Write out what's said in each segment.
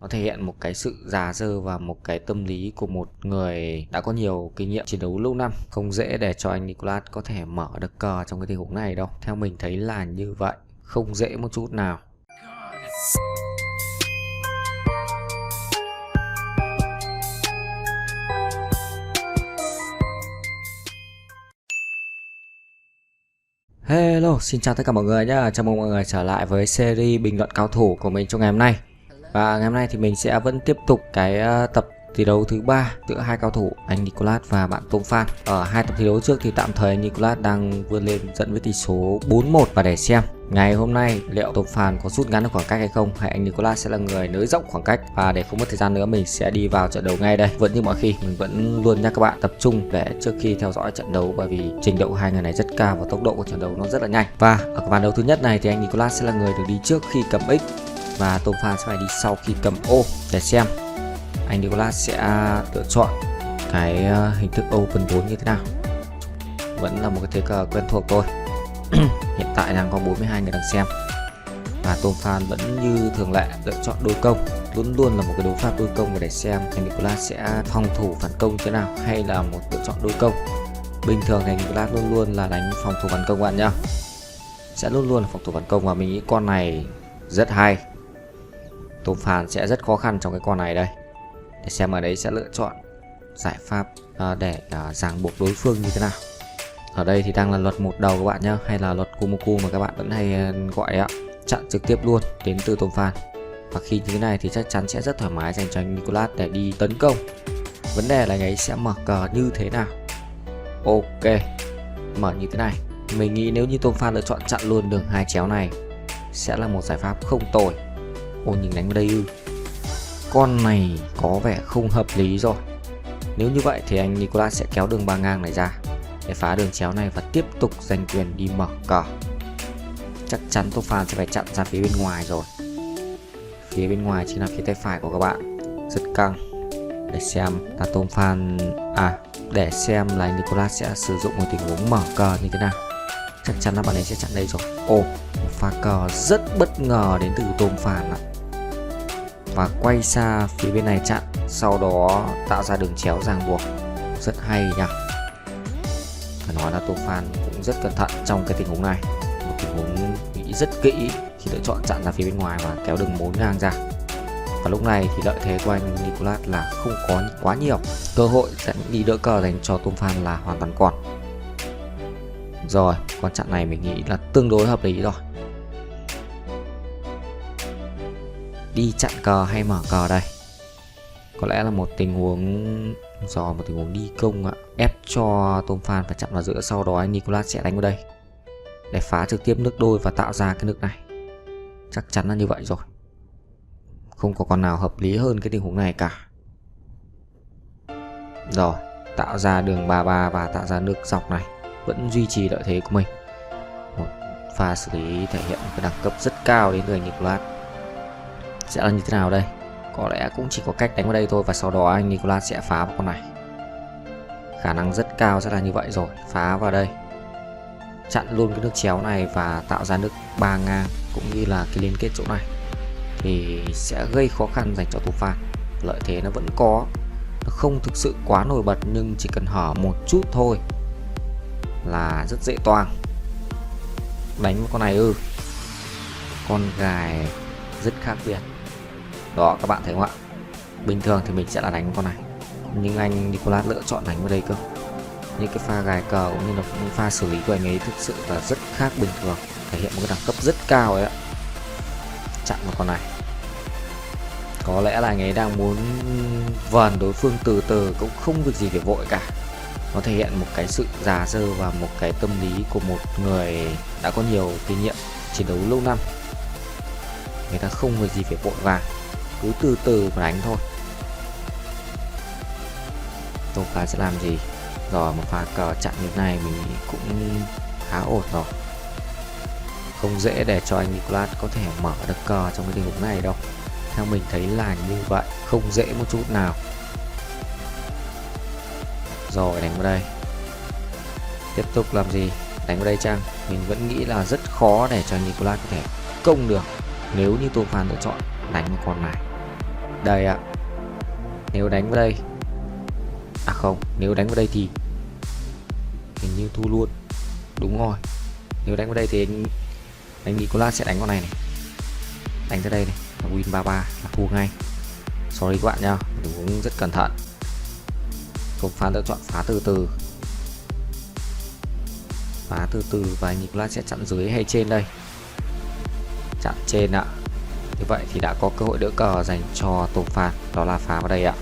Nó thể hiện một cái sự già dơ và một cái tâm lý của một người đã có nhiều kinh nghiệm chiến đấu lâu năm. Không dễ để cho anh Nicolas có thể mở được cờ trong cái tình huống này đâu. Theo mình thấy là như vậy, không dễ một chút nào. Hello, xin chào tất cả mọi người nhé. Chào mừng mọi người trở lại với series bình luận cao thủ của mình trong ngày hôm nay. Và ngày hôm nay thì mình sẽ vẫn tiếp tục cái tập thi đấu thứ 3 giữa hai cao thủ anh Nicolas và bạn Tom Phan. Ở hai tập thi đấu trước thì tạm thời anh Nicolas đang vươn lên dẫn với tỷ số 4-1, và để xem ngày hôm nay liệu Tom Phan có rút ngắn được khoảng cách hay không, hay anh Nicolas sẽ là người nới rộng khoảng cách. Và để không mất thời gian nữa, mình sẽ đi vào trận đấu ngay đây. Vẫn như mọi khi, mình vẫn luôn nhắc các bạn tập trung để trước khi theo dõi trận đấu, bởi vì trình độ hai người này rất cao và tốc độ của trận đấu nó rất là nhanh. Và ở ván đấu thứ nhất này thì anh Nicolas sẽ là người được đi trước khi cầm X, và Tom Phan sẽ phải đi sau khi cầm O. Để xem anh Nicolas sẽ lựa chọn cái hình thức open 4 như thế nào. Vẫn là một cái thế cờ quen thuộc thôi. Hiện tại đang có 42 người đang xem, và Tom Phan vẫn như thường lệ lựa chọn đôi công, luôn luôn là một cái đấu pháp đôi công. Và để xem anh Nicolas sẽ phòng thủ phản công thế nào, hay là một lựa chọn đôi công. Bình thường thì anh Nicolas luôn luôn là đánh phòng thủ phản công các bạn nhá, sẽ luôn luôn là phòng thủ phản công, và mình nghĩ con này rất hay. Tom Phan sẽ rất khó khăn trong cái con này đây. Để xem ở đấy sẽ lựa chọn giải pháp để ràng buộc đối phương như thế nào. Ở đây thì đang là luật một đầu các bạn nhé, hay là luật Kumoku mà các bạn vẫn hay gọi đấy ạ. Chặn trực tiếp luôn đến từ Tom Phan. Và khi như thế này thì chắc chắn sẽ rất thoải mái dành cho anh Nicolas để đi tấn công. Vấn đề là anh ấy sẽ mở cờ như thế nào. Ok, mở như thế này. Mình nghĩ nếu như Tom Phan lựa chọn chặn luôn đường hai chéo này sẽ là một giải pháp không tồi. Ô, nhìn đánh vào đây ư. Con này có vẻ không hợp lý rồi. Nếu như vậy thì anh Nicolas sẽ kéo đường 3 ngang này ra để phá đường chéo này và tiếp tục giành quyền đi mở cờ. Chắc chắn Tom Phan sẽ phải chặn ra phía bên ngoài rồi. Phía bên ngoài chính là phía tay phải của các bạn, rất căng. Để xem là Tom Phan để xem là anh Nicolas sẽ sử dụng một tình huống mở cờ như thế nào. Chắc chắn là bạn ấy sẽ chặn đây rồi. Ồ, một pha cờ rất bất ngờ đến từ Tom Phan ạ. Và quay xa phía bên này chặn, sau đó tạo ra đường chéo ràng buộc. Rất hay nhỉ. Phải nói là Tom Phan cũng rất cẩn thận trong cái tình huống này. Một tình huống nghĩ rất kỹ khi lựa chọn chặn ra phía bên ngoài và kéo đường 4 ngang ra. Và lúc này thì lợi thế của anh Nicolas là không có quá nhiều. Cơ hội dẫn đi đỡ cờ dành cho Tom Phan là hoàn toàn còn. Rồi, con chặn này mình nghĩ là tương đối hợp lý rồi. Đi chặn cờ hay mở cờ đây? Có lẽ là một tình huống đi công ạ. Ép cho Tom Phan phải chặn vào giữa, sau đó anh Nicolas sẽ đánh vào đây để phá trực tiếp nước đôi và tạo ra cái nước này. Chắc chắn là như vậy rồi. Không có con nào hợp lý hơn cái tình huống này cả. Rồi, tạo ra đường 33 và tạo ra nước dọc này. Vẫn duy trì lợi thế của mình. Một pha xử lý thể hiện một cái đẳng cấp rất cao đến từ anh Nicolas. Sẽ là như thế nào đây? Có lẽ cũng chỉ có cách đánh vào đây thôi, và sau đó anh Nicolas sẽ phá vào con này. Khả năng rất cao sẽ là như vậy rồi. Phá vào đây, chặn luôn cái nước chéo này và tạo ra nước 3 ngang cũng như là cái liên kết chỗ này, thì sẽ gây khó khăn dành cho Tom Phan. Lợi thế nó vẫn có, nó không thực sự quá nổi bật, nhưng chỉ cần hở một chút thôi là rất dễ toang. Đánh vào con này ư. Con gài rất khác biệt. Đó, các bạn thấy không ạ? Bình thường thì mình sẽ là đánh con này, nhưng anh Nicolas lựa chọn đánh vào đây cơ. Những cái pha gài cờ cũng như là những pha xử lý của anh ấy thực sự là rất khác bình thường, thể hiện một cái đẳng cấp rất cao ấy ạ. Chặn vào con này. Có lẽ là anh ấy đang muốn vờn đối phương từ từ, cũng không việc gì phải vội cả. Nó thể hiện một cái sự già dơ và một cái tâm lý của một người đã có nhiều kinh nghiệm chiến đấu lâu năm. Người ta không việc gì phải vội vàng, cứ từ từ mà đánh thôi. Tom Phan sẽ làm gì? Rồi, một pha cờ chặn như thế này mình nghĩ cũng khá ổn rồi. Không dễ để cho anh Nicolas có thể mở được cờ trong cái tình huống này đâu. Theo mình thấy là như vậy, không dễ một chút nào. Rồi, đánh vào đây. Tiếp tục làm gì? Đánh vào đây chăng? Mình vẫn nghĩ là rất khó để cho Nicolas có thể công được nếu như Tom Phan lựa chọn đánh con này. Đây ạ. Nếu đánh vào đây, à không, nếu đánh vào đây thì hình như thua luôn. Đúng rồi, nếu đánh vào đây thì anh Nicolas sẽ đánh con này này, đánh ra đây này, win 33 là thua ngay. Sorry các bạn nha, mình cũng rất cẩn thận. Tôm Phan lựa chọn phá từ từ, phá từ từ và anh Nicolas sẽ chặn dưới hay trên đây? Chặn trên ạ. Như vậy thì đã có cơ hội đỡ cờ dành cho Tôm Phan, đó là phá vào đây ạ.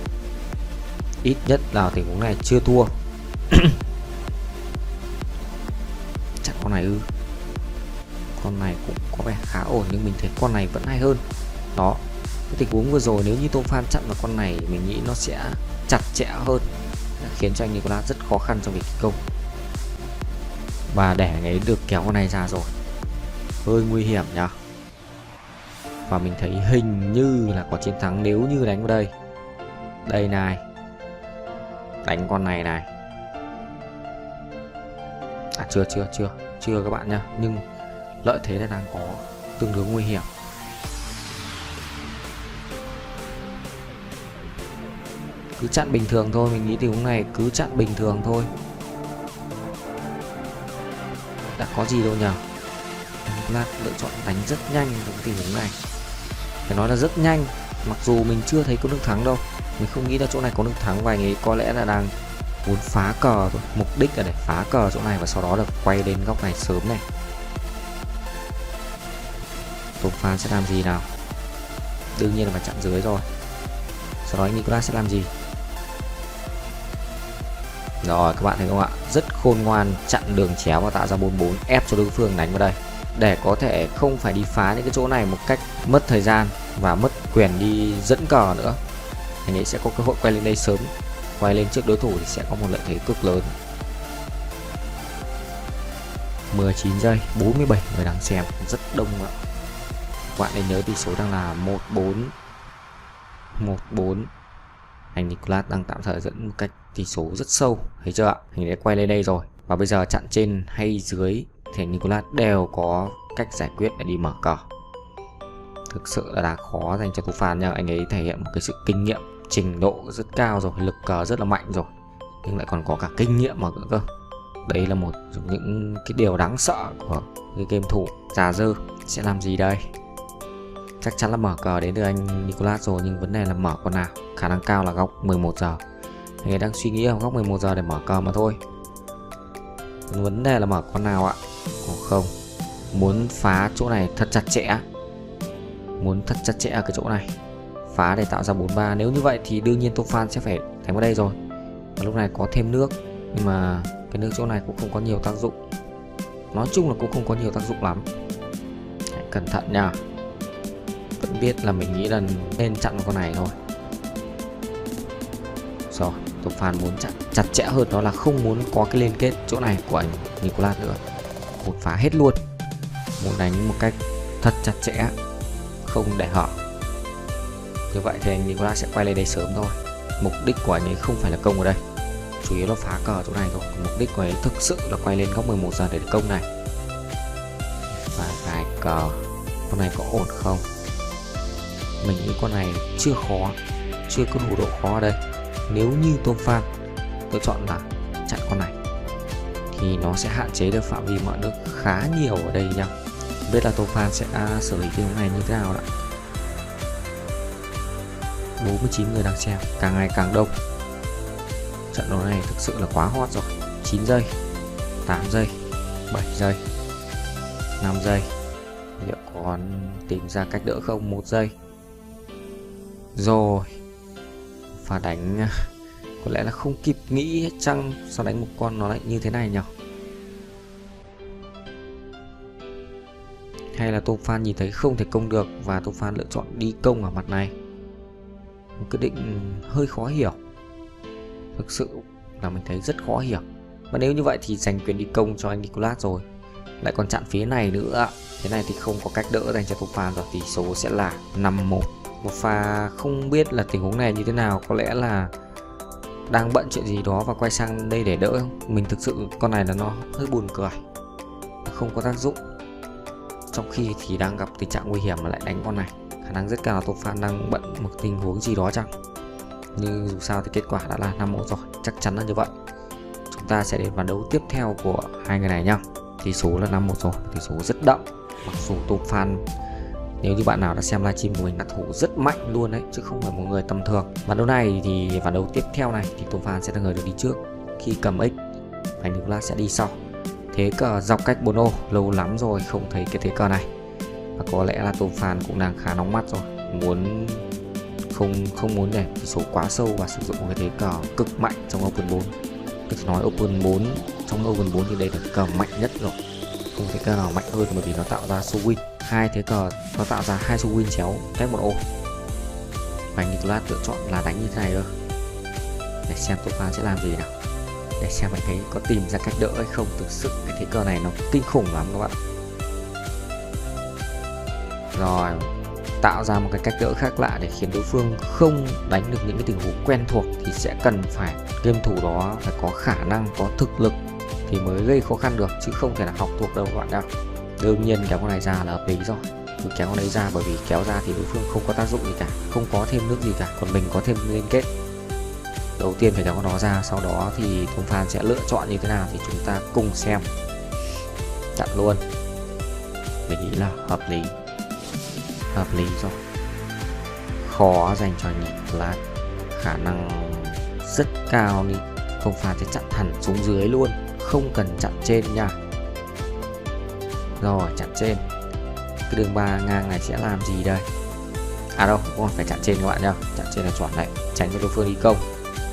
Ít nhất là tình huống này chưa thua. Chặn con này ư? Con này cũng có vẻ khá ổn nhưng mình thấy con này vẫn hay hơn. Đó, cái tình huống vừa rồi nếu như Tôm Phan chặn vào con này mình nghĩ nó sẽ chặt chẽ hơn, khiến cho anh Nicolas rất khó khăn trong việc công. Và để anh ấy được kéo con này ra rồi, hơi nguy hiểm nhá. Và mình thấy hình như là có chiến thắng nếu như đánh vào đây. Đây này, đánh con này này. À chưa các bạn nha. Nhưng lợi thế là đang có tương đối nguy hiểm. Cứ chặn bình thường thôi, mình nghĩ tình huống này cứ chặn bình thường thôi. Đã có gì đâu nhờ. Nicolas lựa chọn đánh rất nhanh trong tình huống này. Phải nói là rất nhanh. Mặc dù mình chưa thấy có nước thắng đâu. Mình không nghĩ là chỗ này có nước thắng và anh ấy có lẽ là đang muốn phá cờ thôi. Mục đích là để phá cờ chỗ này và sau đó được quay lên góc này sớm này. Tôm Phan sẽ làm gì nào? Đương nhiên là phải chặn dưới rồi. Sau đó anh Nicolas sẽ làm gì? Rồi các bạn thấy không ạ? Rất khôn ngoan, chặn đường chéo và tạo ra 44, ép cho đối phương đánh vào đây. Để có thể không phải đi phá những cái chỗ này một cách mất thời gian và mất quyền đi dẫn cờ nữa. Anh ấy sẽ có cơ hội quay lên đây sớm. Quay lên trước đối thủ thì sẽ có một lợi thế cực lớn. 19 giây, 47 người đang xem, rất đông ạ. Các bạn nên nhớ tỷ số đang là 1-4. 1-4. Anh Nicolas đang tạm thời dẫn một cách tỷ số rất sâu, thấy chưa ạ? Anh đã quay lên đây rồi. Và bây giờ chặn trên hay dưới thì anh Nicolas đều có cách giải quyết để đi mở cờ. Thực sự là khó dành cho Tôm Phan nha. Anh ấy thể hiện một cái sự kinh nghiệm, trình độ rất cao rồi, lực cờ rất là mạnh rồi, nhưng lại còn có cả kinh nghiệm mà nữa cơ. Đây là một trong những cái điều đáng sợ của cái game thủ. Già dơ sẽ làm gì đây? Chắc chắn là mở cờ đến từ anh Nicolas rồi, nhưng vấn đề là mở con nào. Khả năng cao là góc 11 giờ. Anh ấy đang suy nghĩ ở góc 11 giờ để mở cờ mà thôi. Vấn đề là mở con nào ạ? Không, muốn phá chỗ này thật chặt chẽ. Muốn thật chặt chẽ ở cái chỗ này, phá để tạo ra 43. Nếu như vậy thì đương nhiên Tôm Phan sẽ phải đánh vào đây rồi. Và lúc này có thêm nước, nhưng mà cái nước chỗ này cũng không có nhiều tác dụng. Nói chung là cũng không có nhiều tác dụng lắm. Hãy cẩn thận nha. Vẫn biết là mình nghĩ là nên chặn con này thôi. Rồi, Tôm Phan muốn chặn chặt chẽ hơn, đó là không muốn có cái liên kết chỗ này của anh Nicolas nữa. Muốn phá hết luôn, muốn đánh một cách thật chặt chẽ, không để hở. Như vậy thì anh Nicolas sẽ quay lên đây sớm thôi. Mục đích của anh ấy không phải là công ở đây, chủ yếu là phá cờ chỗ này thôi. Mục đích của anh ấy thực sự là quay lên góc 11 giờ để công này. Và gài cờ. Con này có ổn không? Mình nghĩ con này chưa khó, chưa có đủ độ khó ở đây. Nếu như Tôm Phan lựa chọn là chặn con này thì nó sẽ hạn chế được phạm vi mọi nước khá nhiều ở đây nha. Không biết là Tôm Phan sẽ xử lý cái này như thế nào ạ? 49 người đang xem, càng ngày càng đông. Trận đấu này thực sự là quá hot rồi. 9 giây, 8 giây, 7 giây, 5 giây. Liệu còn tìm ra cách đỡ không? 1 giây. Rồi, pha đánh có lẽ là không kịp nghĩ hết chăng, sao đánh một con nó lại như thế này nhỉ? Hay là Tôm Phan nhìn thấy không thể công được và Tôm Phan lựa chọn đi công ở mặt này? Một quyết định hơi khó hiểu. Thực sự là mình thấy rất khó hiểu. Và nếu như vậy thì giành quyền đi công cho anh Nicolas rồi, lại còn chặn phía này nữa. Thế này thì không có cách đỡ dành cho Tôm Phan rồi. Tỷ số sẽ là 5-1. Một pha không biết là tình huống này như thế nào. Có lẽ là đang bận chuyện gì đó và quay sang đây để đỡ. Mình thực sự con này là nó hơi buồn cười, không có tác dụng. Trong khi thì đang gặp tình trạng nguy hiểm mà lại đánh con này, Khả năng rất cao là Tô Phan đang bận một tình huống gì đó chẳng. Nhưng dù sao thì kết quả đã là 5-1 rồi, chắc chắn là như vậy. Chúng ta sẽ đến ván đấu tiếp theo của hai người này nhá. Tỷ số là 5-1 rồi, tỷ số rất đậm. Mặc dù Tô Phan, nếu như bạn nào đã xem livestream của mình, là thủ rất mạnh luôn đấy, chứ không phải một người tầm thường. Ván đấu này thì ván đấu tiếp theo này thì Tô Phan sẽ là người được đi trước khi cầm X, anh Nicolas sẽ đi sau. Thế cờ dọc cách 4 ô, lâu lắm rồi không thấy cái thế cờ này. Và có lẽ là Tô Phan cũng đang khá nóng mắt rồi, không muốn để tỷ số quá sâu và sử dụng một cái thế cờ cực mạnh trong Open 4. Tôi phải nói Open 4, trong Open 4 thì đây là cái cờ mạnh nhất rồi, không thể cờ nào mạnh hơn, bởi vì nó tạo ra số win. Hai thế cờ nó tạo ra 2 số win chéo cách 1 ô. Và anh Nicolas lựa chọn là đánh như thế này cơ. Để xem Tô Phan sẽ làm gì nào, để xem anh thấy có tìm ra cách đỡ hay không. Thực sự cái thế cờ này nó kinh khủng lắm các bạn. Rồi, tạo ra một cái cách đỡ khác lạ để khiến đối phương không đánh được những cái tình huống quen thuộc, thì sẽ cần phải game thủ đó phải có khả năng, có thực lực thì mới gây khó khăn được, chứ không thể là học thuộc đâu các bạn đâu. Đương nhiên kéo con này ra là hợp lý rồi. Cứ kéo con đấy ra, bởi vì kéo ra thì đối phương không có tác dụng gì cả, không có thêm nước gì cả, còn mình có thêm liên kết. Đầu tiên phải kéo con đó ra, sau đó thì Tô Phan sẽ lựa chọn như thế nào thì chúng ta cùng xem. Chặn luôn, mình nghĩ là hợp lý rồi. Khó dành cho Nicolas, khả năng rất cao đi Tô Phan sẽ chặn hẳn xuống dưới luôn, không cần chặn trên nha. Rồi, chặn trên. Cái đường 3 ngang này sẽ làm gì đây? À đâu, không còn phải chặn trên các bạn nhá. Chặn trên là chuẩn đấy, tránh cho đối phương đi công.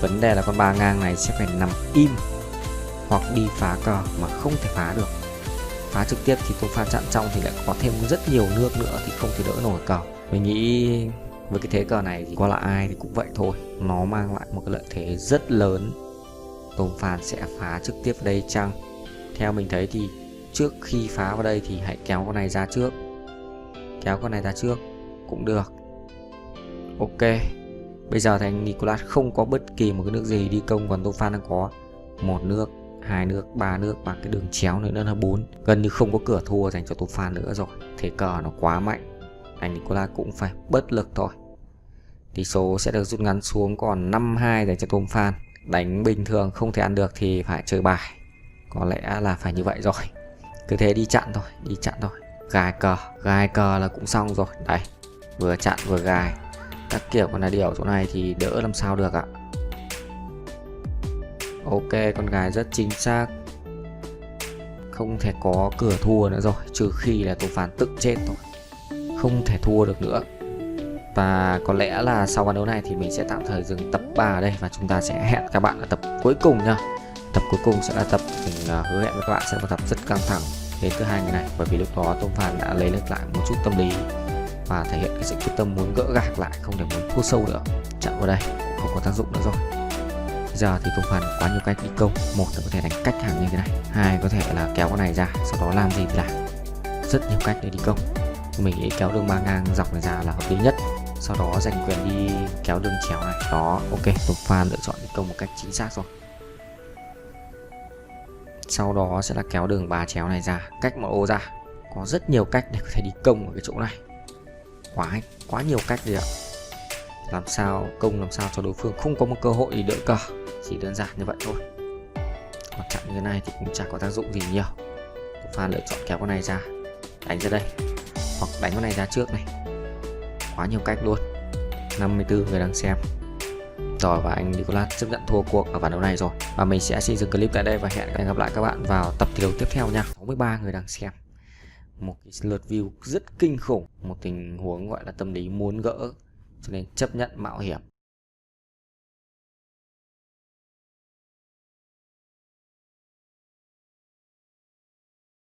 Vấn đề là con 3 ngang này sẽ phải nằm im hoặc đi phá cờ mà không thể phá được. Phá trực tiếp thì Tô Phan chặn trong thì lại có thêm rất nhiều nước nữa thì không thể đỡ nổi cờ. Mình nghĩ với cái thế cờ này thì qua lại ai thì cũng vậy thôi, nó mang lại một cái lợi thế rất lớn. Tô Phan sẽ phá trực tiếp vào đây chăng? Theo mình thấy thì trước khi phá vào đây thì hãy kéo con này ra trước. Kéo con này ra trước cũng được. Ok, bây giờ thì anh Nicolas không có bất kỳ một cái nước gì đi công, còn Tô Phan đang có 1 nước, 2 nước, 3 nước và cái đường chéo nữa là 4. Gần như không có cửa thua dành cho Tô Phan nữa rồi. Thế cờ nó quá mạnh, anh Nicolas cũng phải bất lực thôi. Tỷ số sẽ được rút ngắn xuống còn 5-2 dành cho Tô Phan. Đánh bình thường không thể ăn được thì phải chơi bài, có lẽ là phải như vậy rồi. Cứ thế đi chặn thôi, gài cờ là cũng xong rồi. Đây, vừa chặn vừa gài các kiểu, còn là điều chỗ này thì đỡ làm sao được ạ. Ok, con gài rất chính xác, không thể có cửa thua nữa rồi, trừ khi là Tô Phan tự chết thôi, không thể thua được nữa. Và có lẽ là sau ván đấu này thì mình sẽ tạm thời dừng tập 3 ở đây, và chúng ta sẽ hẹn các bạn ở tập cuối cùng nha. Tập cuối cùng sẽ là tập mình hứa hẹn với các bạn sẽ là một tập rất căng thẳng đến từ hai người này, bởi vì lúc đó Tô Phan đã lấy lại một chút tâm lý và thể hiện cái sự quyết tâm muốn gỡ gạc lại, không để muốn thua sâu nữa. Chặn vào đây không có tác dụng nữa rồi. Bây giờ thì Tô Phan quá nhiều cách đi công. Một là có thể đánh cách hàng như thế này, hai có thể là kéo con này ra sau đó làm gì thì làm, rất nhiều cách để đi công. Mình nghĩ kéo đường 3 ngang dọc này ra là hợp lý nhất, sau đó giành quyền đi kéo đường chéo này. Đó, ok, Tô Phan lựa chọn đi công một cách chính xác rồi. Sau đó sẽ là kéo đường 3 chéo này ra, cách một ô ra. Có rất nhiều cách để có thể đi công ở cái chỗ này, quá nhiều cách đi ạ. Làm sao công, làm sao cho đối phương không có một cơ hội để đỡ cờ, chỉ đơn giản như vậy thôi. Còn chặn như thế này thì cũng chẳng có tác dụng gì nhiều. Tô Phan lựa chọn kéo con này ra, đánh ra đây, hoặc đánh con này ra trước này. Quá nhiều cách luôn. 54 người đang xem rồi, và anh Nicolas chấp nhận thua cuộc ở ván đấu này rồi. Và mình sẽ xin dừng clip tại đây và hẹn gặp lại các bạn vào tập thi đấu tiếp theo nha. 63 người đang xem, một cái lượt view rất kinh khủng, một tình huống gọi là tâm lý muốn gỡ, cho nên chấp nhận mạo hiểm.